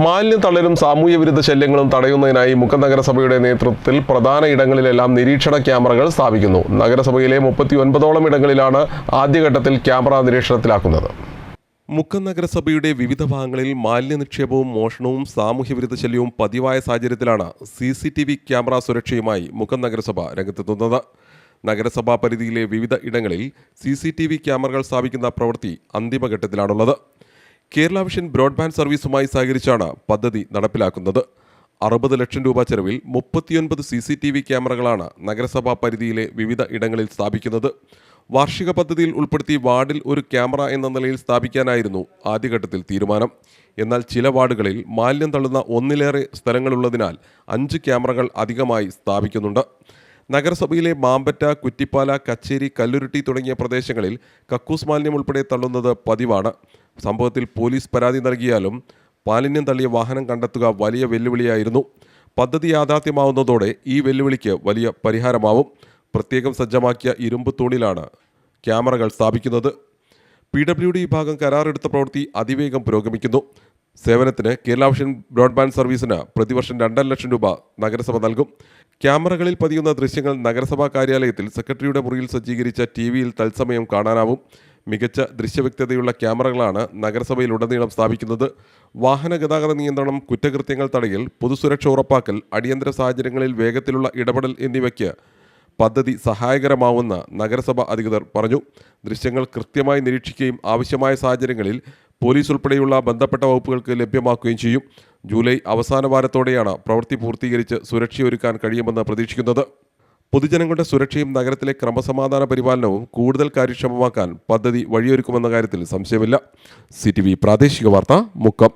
മാലിന്യം തള്ളലും സാമൂഹ്യ വിരുദ്ധ ശല്യങ്ങളും തടയുന്നതിനായി മുക്കം നഗരസഭയുടെ നേതൃത്വത്തിൽ പ്രധാന ഇടങ്ങളിലെല്ലാം നിരീക്ഷണ ക്യാമറകൾ സ്ഥാപിക്കുന്നു. നഗരസഭയിലെ 39ഓളം ഇടങ്ങളിലാണ് ആദ്യഘട്ടത്തിൽ ക്യാമറ നിരീക്ഷണത്തിലാക്കുന്നത്. മുക്കം നഗരസഭയുടെ വിവിധ ഭാഗങ്ങളിൽ മാലിന്യ നിക്ഷേപവും മോഷണവും സാമൂഹ്യ വിരുദ്ധ ശല്യവും പതിവായ സാഹചര്യത്തിലാണ് CCTV ക്യാമറ സുരക്ഷയുമായി മുക്കം നഗരസഭ രംഗത്തെത്തുന്നത്. നഗരസഭാ പരിധിയിലെ വിവിധ ഇടങ്ങളിൽ CCTV ക്യാമറകൾ സ്ഥാപിക്കുന്ന പ്രവൃത്തി അന്തിമഘട്ടത്തിലാണുള്ളത്. കേരള വിഷൻ ബ്രോഡ്ബാൻഡ് സർവീസുമായി സഹകരിച്ചാണ് പദ്ധതി നടപ്പിലാക്കുന്നത്. 60 ലക്ഷം രൂപ ചെലവിൽ 39 CCTV ക്യാമറകളാണ് നഗരസഭാ പരിധിയിലെ വിവിധ ഇടങ്ങളിൽ സ്ഥാപിക്കുന്നത്. വാർഷിക പദ്ധതിയിൽ ഉൾപ്പെടുത്തി വാർഡിൽ ഒരു ക്യാമറ എന്ന നിലയിൽ സ്ഥാപിക്കാനായിരുന്നു ആദ്യഘട്ടത്തിൽ തീരുമാനം. എന്നാൽ ചില വാർഡുകളിൽ മാലിന്യം തള്ളുന്ന ഒന്നിലേറെ സ്ഥലങ്ങളുള്ളതിനാൽ 5 ക്യാമറകൾ അധികമായി സ്ഥാപിക്കുന്നുണ്ട്. നഗരസഭയിലെ മാമ്പറ്റ, കുറ്റിപ്പാല, കച്ചേരി, കല്ലുരുട്ടി തുടങ്ങിയ പ്രദേശങ്ങളിൽ കക്കൂസ് മാലിന്യം ഉൾപ്പെടെ തള്ളുന്നത് പതിവാണ്. സംഭവത്തിൽ പോലീസ് പരാതി നൽകിയാലും മാലിന്യം തള്ളിയ വാഹനം കണ്ടെത്തുക വലിയ വെല്ലുവിളിയായിരുന്നു. പദ്ധതി യാഥാർത്ഥ്യമാവുന്നതോടെ ഈ വെല്ലുവിളിക്ക് വലിയ പരിഹാരമാവും. പ്രത്യേകം സജ്ജമാക്കിയ ഇരുമ്പ് തൂണിലാണ് ക്യാമറകൾ സ്ഥാപിക്കുന്നത്. PWD വിഭാഗം കരാറെടുത്ത പ്രവൃത്തി അതിവേഗം പുരോഗമിക്കുന്നു. സേവനത്തിന് കേരള വിഷൻ ബ്രോഡ്ബാൻഡ് സർവീസിന് പ്രതിവർഷം 2.5 ലക്ഷം രൂപ നഗരസഭ നൽകും. ക്യാമറകളിൽ പതിയുന്ന ദൃശ്യങ്ങൾ നഗരസഭാ കാര്യാലയത്തിൽ സെക്രട്ടറിയുടെ മുറിയിൽ സജ്ജീകരിച്ച TV-യിൽ തത്സമയം കാണാനാവും. മികച്ച ദൃശ്യവ്യക്തതയുള്ള ക്യാമറകളാണ് നഗരസഭയിലുടനീളം സ്ഥാപിക്കുന്നത്. വാഹന ഗതാഗത നിയന്ത്രണം, കുറ്റകൃത്യങ്ങൾ തടയൽ, പൊതുസുരക്ഷ ഉറപ്പാക്കൽ, അടിയന്തര സാഹചര്യങ്ങളിൽ വേഗത്തിലുള്ള ഇടപെടൽ എന്നിവയ്ക്ക് പദ്ധതി സഹായകരമാവുമെന്ന് നഗരസഭ അധികൃതർ പറഞ്ഞു. ദൃശ്യങ്ങൾ കൃത്യമായി നിരീക്ഷിക്കുകയും ആവശ്യമായ സാഹചര്യങ്ങളിൽ പോലീസ് ഉൾപ്പെടെയുള്ള ബന്ധപ്പെട്ട വകുപ്പുകൾക്ക് ലഭ്യമാക്കുകയും ചെയ്യും. ജൂലൈ അവസാന വാരത്തോടെയാണ് പ്രവൃത്തി പൂർത്തീകരിച്ച് സുരക്ഷയൊരുക്കാൻ കഴിയുമെന്ന് പ്രതീക്ഷിക്കുന്നത്. പൊതുജനങ്ങളുടെ സുരക്ഷയും നഗരത്തിലെ ക്രമസമാധാന പരിപാലനവും കൂടുതൽ കാര്യക്ഷമമാക്കാൻ പദ്ധതി വഴിയൊരുക്കുമെന്ന കാര്യത്തിൽ സംശയമില്ല. CTV പ്രാദേശിക വാർത്ത, മുക്കം.